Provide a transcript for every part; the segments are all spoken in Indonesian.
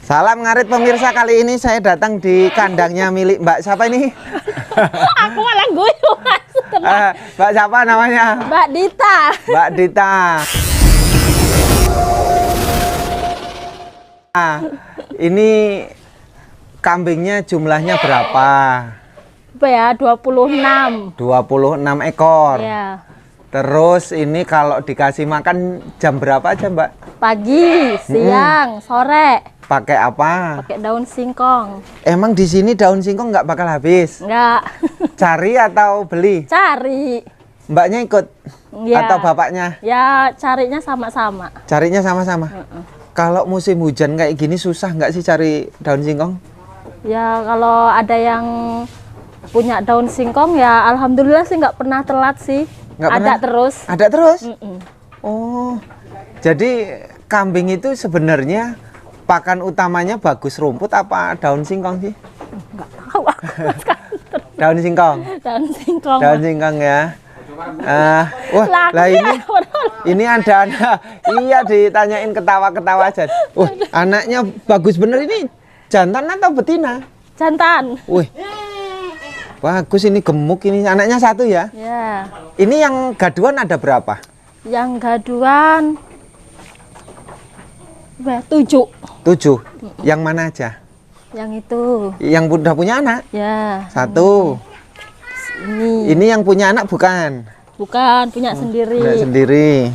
Salam ngarit pemirsa, kali ini saya datang di kandangnya milik Mbak siapa ini? Aku malah guyu Mas. Mbak siapa namanya? Mbak Dita. Mbak Dita. Nah, ini kambingnya jumlahnya berapa? Apa ya? 26. 26 ekor. Ya. Terus ini kalau dikasih makan jam berapa aja, Mbak? Pagi, siang, sore. Pakai apa? Pakai daun singkong. Emang di sini daun singkong nggak bakal habis? Enggak. Cari atau beli? Cari. Mbaknya ikut? Ya. Atau bapaknya? Ya, carinya sama-sama. Carinya sama-sama? Kalau musim hujan kayak gini susah nggak sih cari daun singkong? Ya, kalau ada yang punya daun singkong ya alhamdulillah sih nggak pernah telat sih. Nggak ada pernah? terus. Ada terus? Mm-mm. Oh, jadi kambing itu sebenarnya pakan utamanya bagus rumput apa daun singkong sih? Nggak tahu aku. Daun singkong? Daun singkong. Daun singkong ya. Wah, lah ini ada anak. Iya, ditanyain ketawa-ketawa aja. Wah, anaknya bagus bener, ini jantan atau betina? Jantan. Wih, bagus, ini gemuk, ini anaknya satu ya. Ya. Ini yang gaduan ada berapa? Yang gaduan 7. 7. Yang mana aja? Yang itu. Yang udah punya anak? Ya. 1. Ini. Ini yang punya anak bukan? Bukan, punya sendiri. Punya sendiri.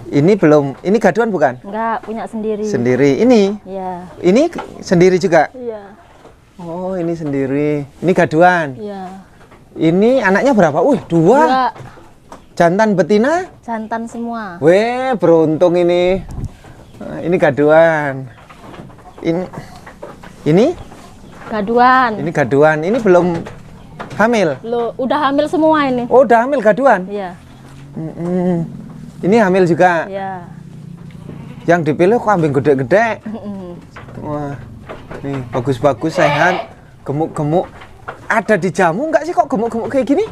Ini belum. Ini gaduan bukan? enggak, punya sendiri. Sendiri. Ini? Ya. Ini sendiri juga? Iya. Oh, ini sendiri. Ini gaduan. Iya. Ini anaknya berapa? Wih, 2. Dua. Jantan betina? Jantan semua. Weh, beruntung ini. Nah, ini gaduan. Ini Gaduan. Ini gaduan. Ini belum hamil. Lo udah hamil semua ini. Oh, udah hamil gaduan. Iya. Ini hamil juga. Iya. Yang dipilih kambing gede-gede. Mm-mm. Wah, nih bagus-bagus, sehat, gemuk-gemuk. Ada di jamu nggak sih kok gemuk-gemuk kayak gini?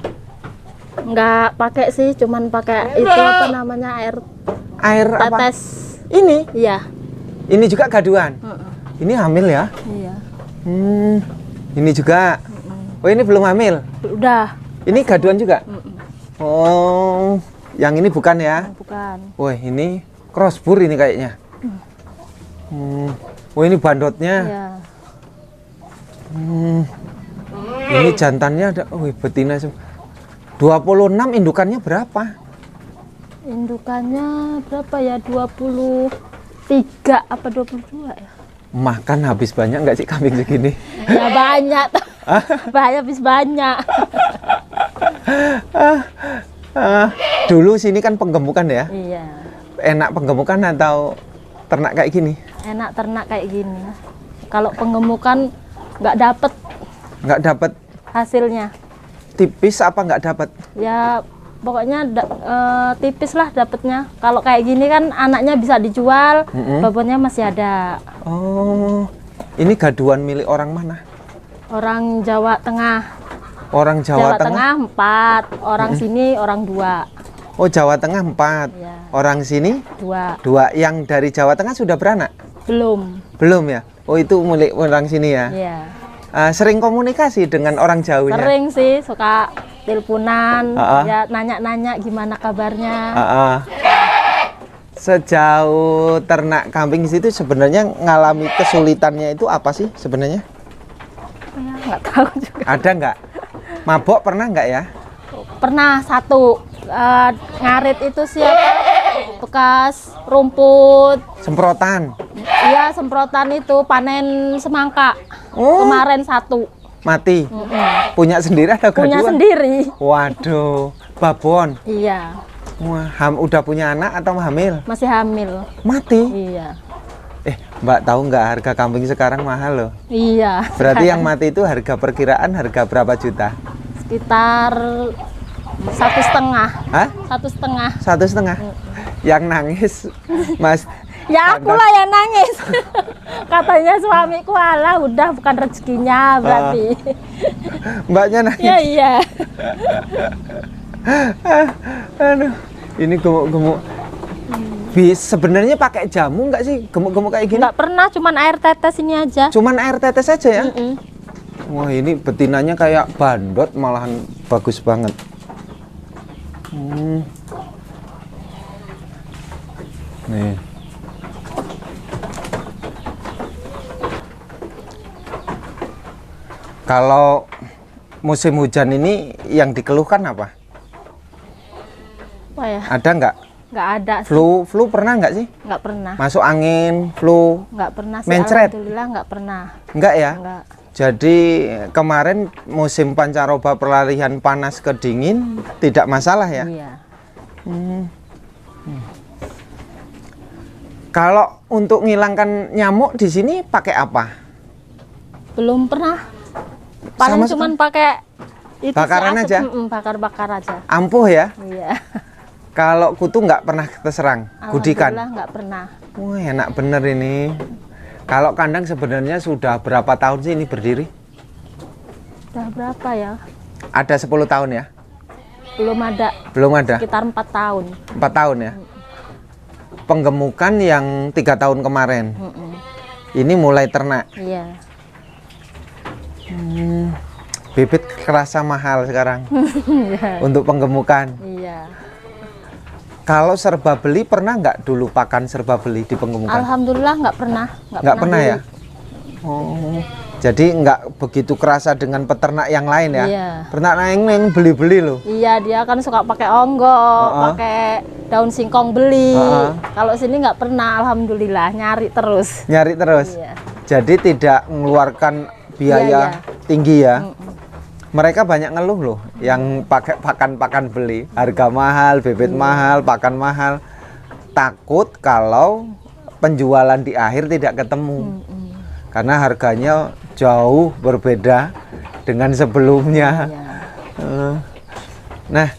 Nggak pakai sih, cuman pakai itu apa namanya Air apa? tetes. Ini? Iya. Ini juga gaduan. Ini hamil ya? Iya. Ini juga. Oh, ini belum hamil. Udah. Ini gaduan juga. Oh, yang ini bukan ya? Bukan. Wah, ini crossbur ini kayaknya. Oh, ini bandotnya. Iya. Ini jantannya ada. Oh, betina semua. 26, indukannya berapa? Indukannya berapa ya? 23 apa 22 ya? Makan habis banyak nggak sih kambing segini? Ya banyak. Banyak, habis banyak. Dulu sini kan penggemukan ya? Iya. Enak penggemukan atau ternak kayak gini? Enak ternak kayak gini. Kalau penggemukan nggak dapet Nggak dapat hasilnya. tipis apa nggak dapat? Ya pokoknya tipis lah dapetnya. Kalau kayak gini kan anaknya bisa dijual, bobotnya masih ada. Oh, ini gaduan milik orang mana? Orang Jawa Tengah. Orang Jawa Tengah? 4, orang sini orang 2. Oh, Jawa Tengah 4. Ya. Orang sini 2. 2. Yang dari Jawa Tengah sudah beranak? Belum. Belum ya? Oh, itu milik orang sini ya? Iya. Sering komunikasi dengan orang jauhnya? Sering sih, suka teleponan, ya nanya-nanya gimana kabarnya. Sejauh ternak kambing di situ sebenarnya ngalami kesulitannya itu apa sih sebenarnya? Ya, nggak tahu juga. Ada nggak? Mabok pernah nggak ya? Pernah 1 ngarit itu siapa? Bekas rumput. Semprotan? Iya, semprotan itu panen semangka. Kemarin 1. Mati? Punya sendiri atau gaduan? Punya sendiri. Waduh, babon? Iya. Wah, udah punya anak atau hamil? Masih hamil. Mati? Iya. Mbak tahu nggak harga kambing sekarang mahal loh? Iya. Berarti yang mati itu harga perkiraan harga berapa juta? Sekitar 1,5. Hah? 1,5. 1,5? Yang nangis, Mas? Ya akulah yang nangis. Katanya suamiku, alah udah bukan rezekinya berarti. Mbaknya nangis? Ya iya. Aduh, ini gemuk-gemuk. Sebenarnya pakai jamu nggak sih gemuk-gemuk kayak gini? Nggak pernah, cuman air tetes ini aja. Cuman air tetes aja ya? Mm-mm. Wah, ini betinanya kayak bandot, malahan bagus banget. Nih. Kalau musim hujan ini yang dikeluhkan apa? Wah ya, Ada nggak? nggak ada sih. Flu pernah nggak sih? Nggak pernah. Masuk angin, flu? Nggak pernah sih. Mencret? Alhamdulillah nggak pernah. Nggak ya? Nggak. Jadi kemarin musim pancaroba peralihan panas ke dingin tidak masalah ya? Iya. Kalau untuk ngilangkan nyamuk di sini pakai apa? Belum pernah. Paling Sama cuman pakai itu bakaran sih, aja? bakar-bakar aja. Ampuh ya? Iya. Kalau kutu nggak pernah terserang, gudikan? Alhamdulillah nggak pernah. Wah, enak bener ini. Kalau kandang sebenarnya sudah berapa tahun sih ini berdiri? Udah berapa ya? Ada 10 tahun ya? Belum ada. Belum ada? Sekitar 4 tahun. 4 tahun ya? Penggemukan yang 3 tahun kemarin. Ini mulai ternak. Iya. Bibit kerasa mahal sekarang untuk penggemukan. Iya. Kalau serba beli pernah nggak dulu pakan serba beli di penggemukan? Alhamdulillah nggak pernah. Nggak pernah dulu. ya? Oh, jadi nggak begitu kerasa dengan peternak yang lain ya? Iya. Peternak lain yang beli-beli loh. Iya, dia kan suka pakai onggo, pakai daun singkong beli. Kalau sini nggak pernah, alhamdulillah nyari terus. Nyari terus. Iya. Jadi tidak mengeluarkan biaya Iya. tinggi ya. Mereka banyak ngeluh loh yang pakai pakan-pakan beli, harga mahal, bibit mahal, pakan mahal. Takut kalau penjualan di akhir tidak ketemu. Karena harganya jauh berbeda dengan sebelumnya. Iya. Nah,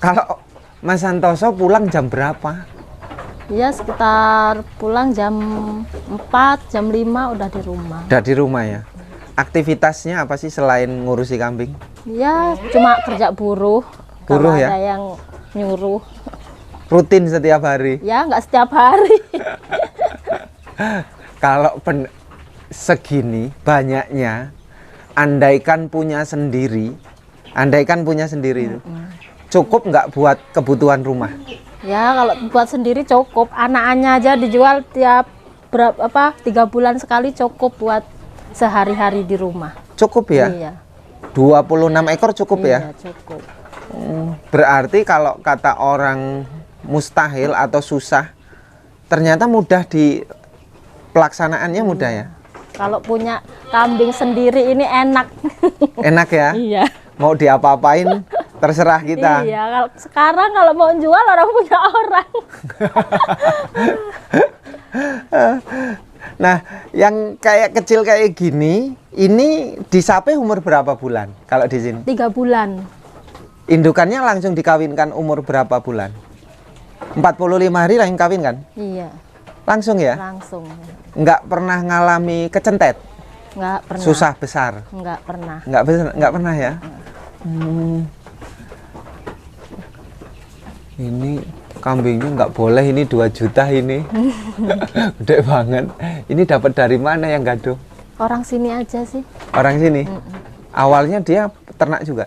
kalau Mas Santoso pulang jam berapa? Iya, sekitar pulang jam 4, jam 5 udah di rumah. Udah di rumah ya. Aktivitasnya apa sih selain ngurusi kambing? Ya, cuma kerja buruh. Buruh Kalau ya? ada yang nyuruh. Rutin setiap hari. Ya, nggak setiap hari. Kalau segini banyaknya, andaikan punya sendiri itu, cukup nggak buat kebutuhan rumah? Ya, kalau buat sendiri cukup. Anak-anaknya aja dijual tiap 3 bulan sekali cukup buat sehari-hari di rumah. Cukup ya? Iya. 26 ekor cukup ya? Iya, cukup. Berarti kalau kata orang mustahil atau susah, ternyata mudah di pelaksanaannya mudah ya? Kalau punya kambing sendiri ini enak. Enak ya? Iya. Mau diapa-apain terserah kita. Iya, kalau sekarang kalau mau jual orang punya orang. Nah, yang kayak kecil kayak gini, ini disape umur berapa bulan kalau di sini? 3 bulan. Indukannya langsung dikawinkan umur berapa bulan? 45 hari langsung kawin kan? Iya, Langsung ya? langsung. Nggak pernah ngalami kecentet? Nggak pernah. Susah besar? Nggak pernah. Nggak pernah ya? Ini kambingnya nggak boleh, ini 2 juta ini. Gede banget. Ini dapat dari mana yang gaduh? Orang sini aja sih. Orang sini? Awalnya dia peternak juga?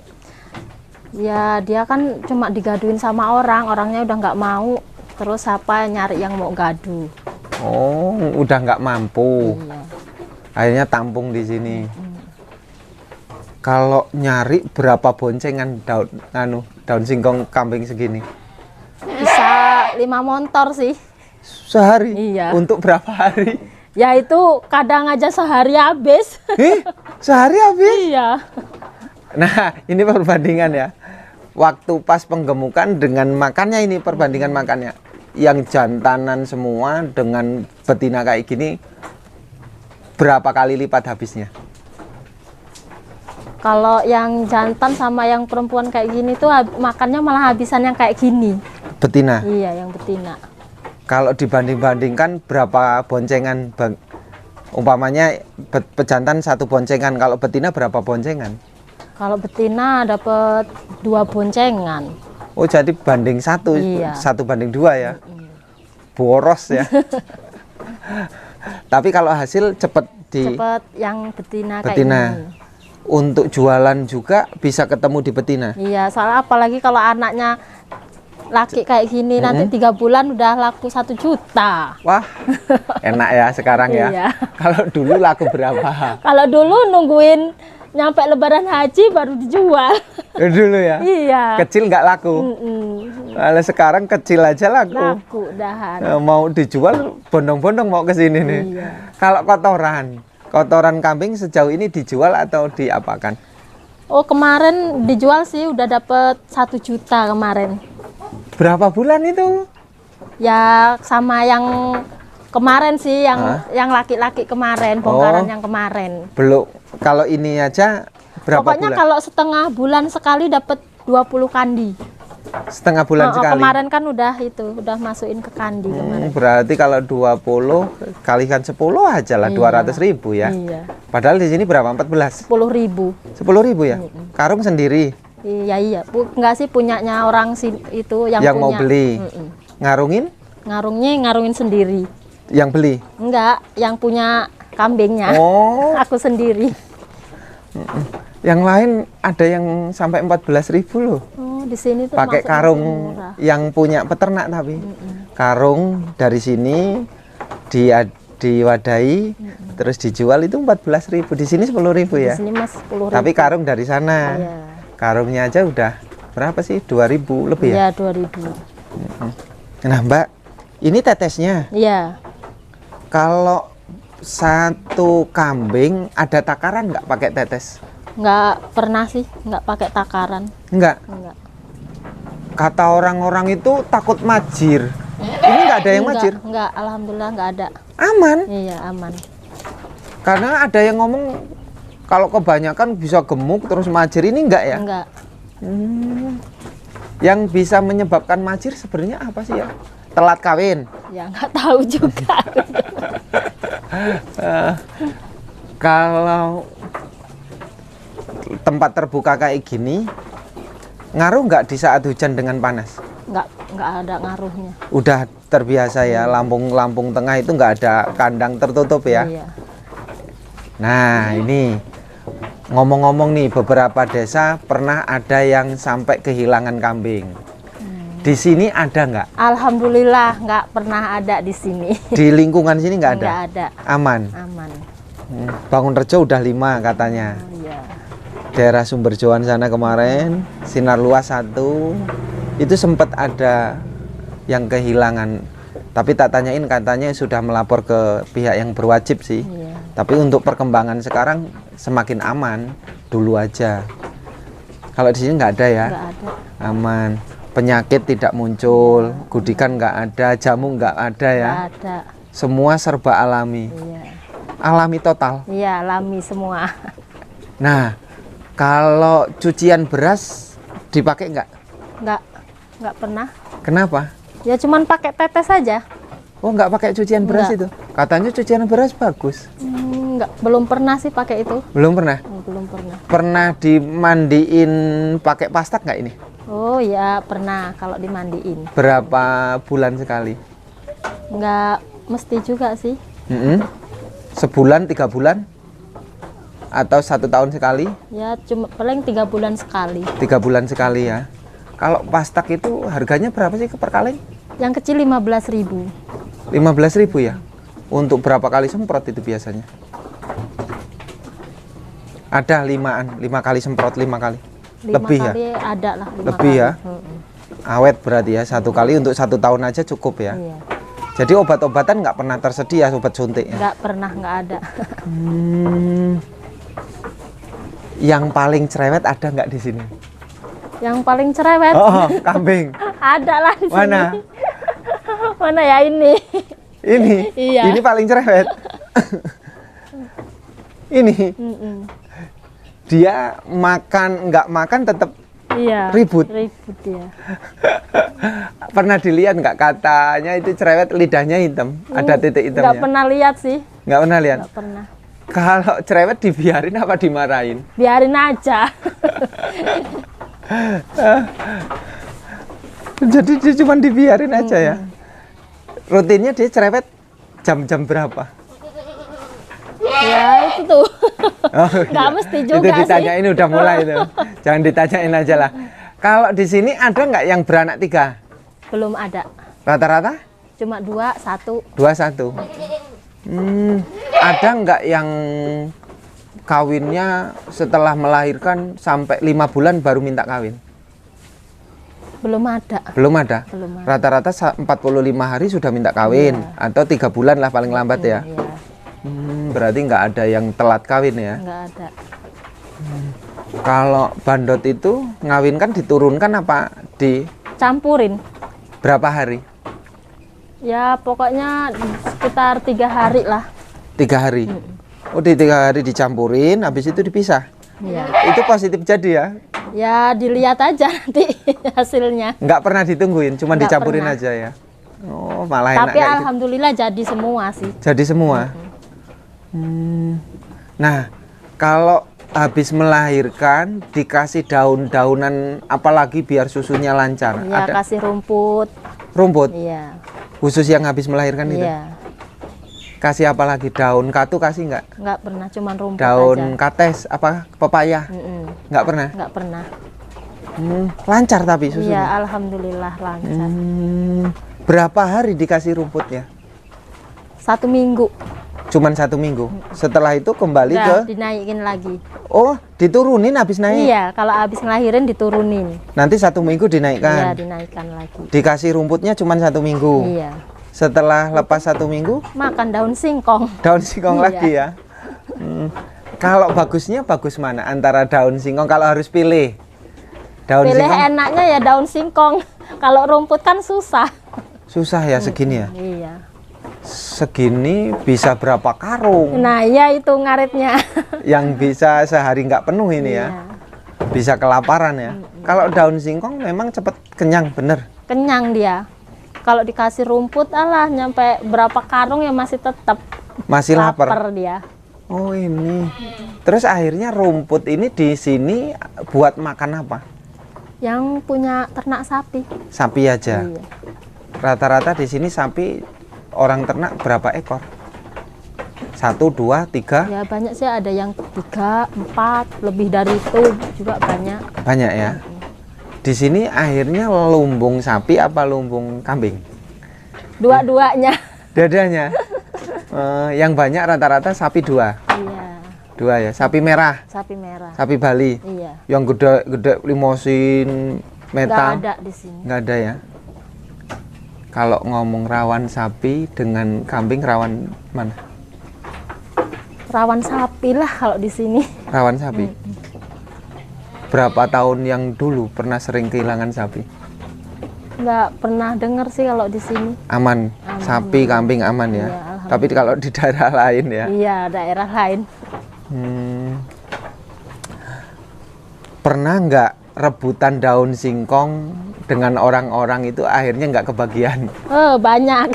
Ya, dia kan cuma digaduin sama orang. Orangnya udah nggak mau. Terus siapa nyari yang mau gaduh? Oh, udah nggak mampu. Iya. Akhirnya tampung di sini. Kalau nyari berapa boncengan daun singkong kambing segini? Bisa 5 motor sih. Sehari? Iya. Untuk berapa hari? Ya itu kadang aja sehari habis. Sehari habis? Iya. Nah, ini perbandingan ya. Waktu pas penggemukan dengan makannya, ini perbandingan makannya. Yang jantanan semua dengan betina kayak gini, berapa kali lipat habisnya? Kalau yang jantan sama yang perempuan kayak gini tuh makannya malah habisan yang kayak gini. Betina? Iya, yang betina. Kalau dibanding-bandingkan berapa boncengan? Umpamanya pejantan 1 boncengan, kalau betina berapa boncengan? Kalau betina dapat 2 boncengan. Oh, jadi banding 1, Iya. 1 banding 2 ya? boros ya. Tapi kalau hasil cepet Cepet yang betina kayak betina. gini. Untuk jualan juga bisa ketemu di betina. Iya, soalnya apalagi kalau anaknya laki kayak gini nanti 3 bulan udah laku 1 juta. Wah, enak ya sekarang ya. Iya. Kalau dulu laku berapa? Kalau dulu nungguin nyampe lebaran haji baru dijual. Dulu ya. Iya. Kecil nggak laku. Kalau sekarang kecil aja laku. Laku dahan. Mau dijual bondong-bondong mau ke sini nih. Iya. Kalau kotoran kambing sejauh ini dijual atau diapakan? Oh, kemarin dijual sih udah dapet 1 juta kemarin. Berapa bulan itu? Ya sama yang kemarin sih, yang laki-laki kemarin, bongkaran yang kemarin. Belum. Kalau ini aja berapa Pokoknya bulan? kalau setengah bulan sekali dapat 20 kandi. Setengah bulan sekali. Kemarin kan udah masukin ke kandi kemarin. Berarti kalau 20 kalikan 10 aja lah, 200.000 ya. Iya. Padahal di sini berapa? 14. 10.000. 10.000 ya? Karung sendiri Iya. Enggak sih, punyanya orang itu yang punya. mau beli. Ngarungin? Ngarungin sendiri. Yang beli? Enggak, yang punya kambingnya. Oh. Aku sendiri. Yang lain ada yang sampai 14.000 loh. Oh, di sini tuh Pakai masuk karung murah. yang punya peternak tapi. Karung dari sini diwadahi terus dijual itu 14.000. Di sini 10.000 ya. Di sini Mas 10.000. Tapi karung dari sana. Iya. Karungnya aja udah berapa sih? 2.000 lebih ya? Iya, 2.000. Nah, Mbak, ini tetesnya. Iya. Kalau satu kambing ada takaran nggak pakai tetes? Nggak pernah sih, nggak pakai takaran. Enggak. Nggak. Kata orang-orang itu takut majir. Ini nggak ada yang majir? Nggak, alhamdulillah nggak ada. Aman. Iya, aman. Karena ada yang ngomong kalau kebanyakan bisa gemuk terus majir, ini enggak ya? Nggak. Yang bisa menyebabkan majir sebenarnya apa sih ya? Telat kawin. Ya nggak tahu juga. Kalau tempat terbuka kayak gini, ngaruh nggak di saat hujan dengan panas? Nggak ada ngaruhnya. Udah terbiasa ya, Lampung Tengah itu nggak ada kandang tertutup ya. Iya. Nah, ini ngomong-ngomong nih, beberapa desa pernah ada yang sampai kehilangan kambing. Di sini ada nggak? Alhamdulillah nggak pernah ada di sini. Di lingkungan sini nggak ada? Nggak ada. Aman? Aman. Bangunrejo udah 5 katanya. Iya. Daerah Sumberjoan sana kemarin, Sinar Luas 1, itu sempat ada yang kehilangan. Tapi tak tanyain, katanya sudah melapor ke pihak yang berwajib sih. Iya. Tapi untuk perkembangan sekarang semakin aman, dulu aja. Kalau di sini nggak ada ya? Nggak ada. Aman. Penyakit tidak muncul, gudikan nggak ada, jamu nggak ada ya? Nggak ada. Semua serba alami. Iya. Alami total. Iya, alami semua. Nah, kalau cucian beras dipakai nggak? Nggak pernah. Kenapa? Ya cuman pakai tetes saja. Oh, nggak pakai cucian beras Nggak. itu? Katanya cucian beras bagus. Belum pernah sih pakai itu. Belum pernah? Belum pernah. Pernah dimandiin pakai pastak nggak ini? Oh ya pernah kalau dimandiin. Berapa bulan sekali? Nggak mesti juga sih. Sebulan, 3 bulan? Atau 1 tahun sekali? Ya cuma paling 3 bulan sekali. 3 bulan sekali ya. Kalau pastak itu harganya berapa sih per kaleng? Yang kecil 15.000. 15.000 ya? Untuk berapa kali semprot itu biasanya? Ada 5 kali semprot, 5 kali. 5 Lebih kali ya? ada lah. 5 Lebih kali. ya? Awet berarti ya, 1 kali untuk 1 tahun aja cukup ya? Iya. Jadi obat-obatan nggak pernah tersedia, obat suntik ya? Nggak pernah, nggak ada. Yang paling cerewet ada nggak di sini? Yang paling cerewet Oh, kambing. ada lah di sini. Mana? Mana ya ini? Ini? Iya. Ini paling cerewet. Ini? Dia makan, nggak makan tetap Iya. ribut. Ribut ya. Pernah dilihat nggak, katanya itu cerewet lidahnya hitam, ada titik Nggak hitamnya? pernah lihat sih. Nggak pernah lihat? Nggak pernah. Kalau cerewet dibiarin apa dimarahin? Biarin aja. Jadi dia cuma dibiarin aja ya? rutinnya dia cerewet jam-jam berapa? Ya itu tuh. Oh, Nggak iya. mesti juga Itu sih. ditanyain udah mulai itu. Jangan ditanyain aja lah. Kalau di sini ada nggak yang beranak 3? Belum ada. Rata-rata? Cuma 2, 1. 2-1. Ada nggak yang kawinnya setelah melahirkan sampai 5 bulan baru minta kawin? Belum ada. Belum ada. Belum ada. Rata-rata 45 hari sudah minta kawin atau 3 bulan lah paling lambat ya. Iya, Berarti nggak ada yang telat kawin ya. nggak ada. Kalau bandot itu ngawin kan diturunkan apa di Campurin. berapa hari? Ya pokoknya sekitar 3 hari lah. 3 hari. Oh, di 3 hari dicampurin, habis itu dipisah. Iya. Itu positif jadi ya? Ya dilihat aja nanti hasilnya. Nggak pernah ditungguin, cuma Nggak dicampurin pernah. aja ya. Oh, malah enak Tapi kayak gitu. alhamdulillah jadi semua sih. Jadi semua. Nah, kalau habis melahirkan dikasih daun-daunan apalagi biar susunya lancar. Ya Ada kasih rumput. rumput Iya. khusus yang habis melahirkan itu. Iya. Kasih apa lagi? Daun katu kasih nggak? Nggak pernah, cuman rumput Daun aja. kates apa pepaya? Nggak pernah. Nggak pernah. Lancar tapi Iya, susunya. alhamdulillah lancar. Berapa hari dikasih rumputnya? 1 minggu. Cuman 1 minggu. Setelah itu kembali Udah ke dinaikin lagi. oh diturunin habis naik. Iya, kalau habis ngelahirin diturunin. Nanti 1 minggu Iya, dinaikkan. dinaikkan lagi. Dikasih rumputnya cuman 1 minggu. Iya. Setelah lepas 1 minggu Makan daun singkong. daun singkong Iya. lagi ya. Kalau bagusnya bagus mana antara daun singkong kalau harus pilih? Daun Pilih singkong enaknya ya daun singkong. Kalau rumput kan susah. susah ya segini ya. Iya. Segini bisa berapa karung? Nah, iya itu ngaritnya. Yang bisa sehari nggak penuh ini ya. Iya. Bisa kelaparan ya. Kalau daun singkong memang cepet kenyang bener. Kenyang dia. Kalau dikasih rumput alah nyampe berapa karung ya masih tetap Masih lapar. dia. Oh ini. Terus akhirnya rumput ini di sini buat makan apa? Yang punya ternak sapi. Sapi aja. Iya. Rata-rata di sini sapi orang ternak berapa ekor? 1, 2, 3? Ya banyak sih, ada yang 3, 4, lebih dari itu juga banyak. Banyak ya. Di sini akhirnya lumbung sapi apa lumbung kambing? Dua-duanya. Dadanya. Yang banyak rata-rata sapi 2. Iya. 2 ya. Sapi merah, Sapi merah. sapi Bali. Iya. Yang gede-gede limosin Nggak metal. ada di sini. Nggak ada ya. Kalau ngomong rawan sapi dengan kambing rawan mana? Rawan sapi lah kalau di sini. Rawan sapi. Berapa tahun yang dulu pernah sering kehilangan sapi? Nggak pernah dengar sih kalau di sini. Aman. Sapi, kambing aman ya. Iya, alhamdulillah. Tapi kalau di daerah lain ya. Iya, daerah lain. Pernah nggak rebutan daun singkong dengan orang-orang itu akhirnya nggak kebagian? Oh, banyak.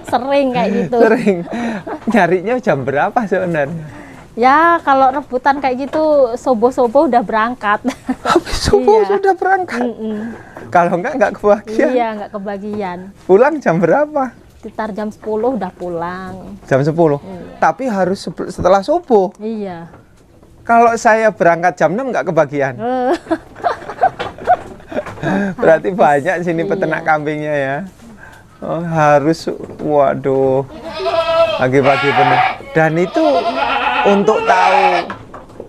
Sering kayak gitu. Sering. Nyarinya jam berapa sebenarnya? Ya, kalau rebutan kayak gitu, sobo-sobo udah berangkat. Habis subuh Iya. sudah berangkat. Kalau nggak kebagian. Iya, nggak kebagian. Pulang jam berapa? Sekitar jam 10 udah pulang. Jam 10. Tapi harus setelah subuh. Iya. Kalau saya berangkat jam 6 nggak kebagian. Berarti banyak sini peternak kambingnya ya. Oh, harus, waduh, pagi-pagi bener. Dan itu untuk tahu,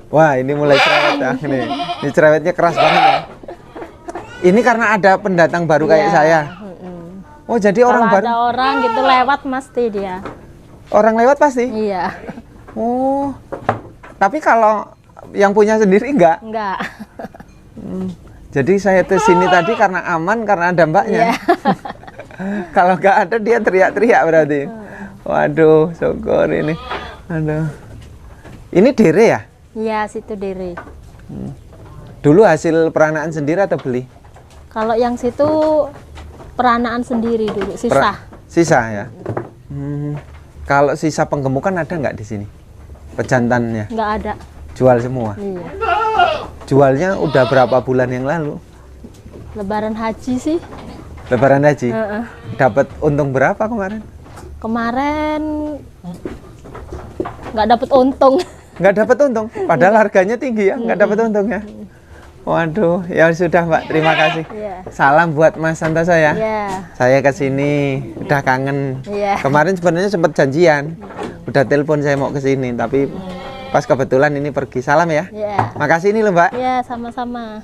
wah ini mulai cerewet ya, nih. Ini cerewetnya keras banget ya. Ini karena ada pendatang baru kayak Iya. saya. Oh jadi orang Kalau baru, ada orang gitu lewat mesti dia. orang lewat pasti. Iya. Oh, tapi kalau yang punya sendiri enggak. Enggak. Jadi saya ke sini tadi karena aman, karena ada mbaknya. Iya. Kalau nggak ada dia teriak-teriak berarti. Waduh, syukur ini. Aduh. Ini dere ya? Iya, situ diri. Dulu hasil peranaan sendiri atau beli? Kalau yang situ peranaan sendiri dulu, sisa. Sisa ya. Kalau sisa penggemukan ada nggak di sini? Pejantannya Enggak ada. jual semua. Iya. Jualnya udah berapa bulan yang lalu? Lebaran haji sih. Lebaran haji. Heeh. Dapat untung berapa kemarin? Kemarin nggak dapet untung. Nggak dapat untung, padahal harganya tinggi ya, nggak dapat untung ya. Waduh, ya sudah Mbak, terima kasih. Iya. Salam buat Mas Santoso ya. Iya. Saya ke sini udah kangen. Iya. Kemarin sebenarnya sempat janjian, udah telepon saya mau ke sini, tapi pas kebetulan ini pergi. Salam ya. Iya. Makasih ini loh Mbak. Iya, sama-sama.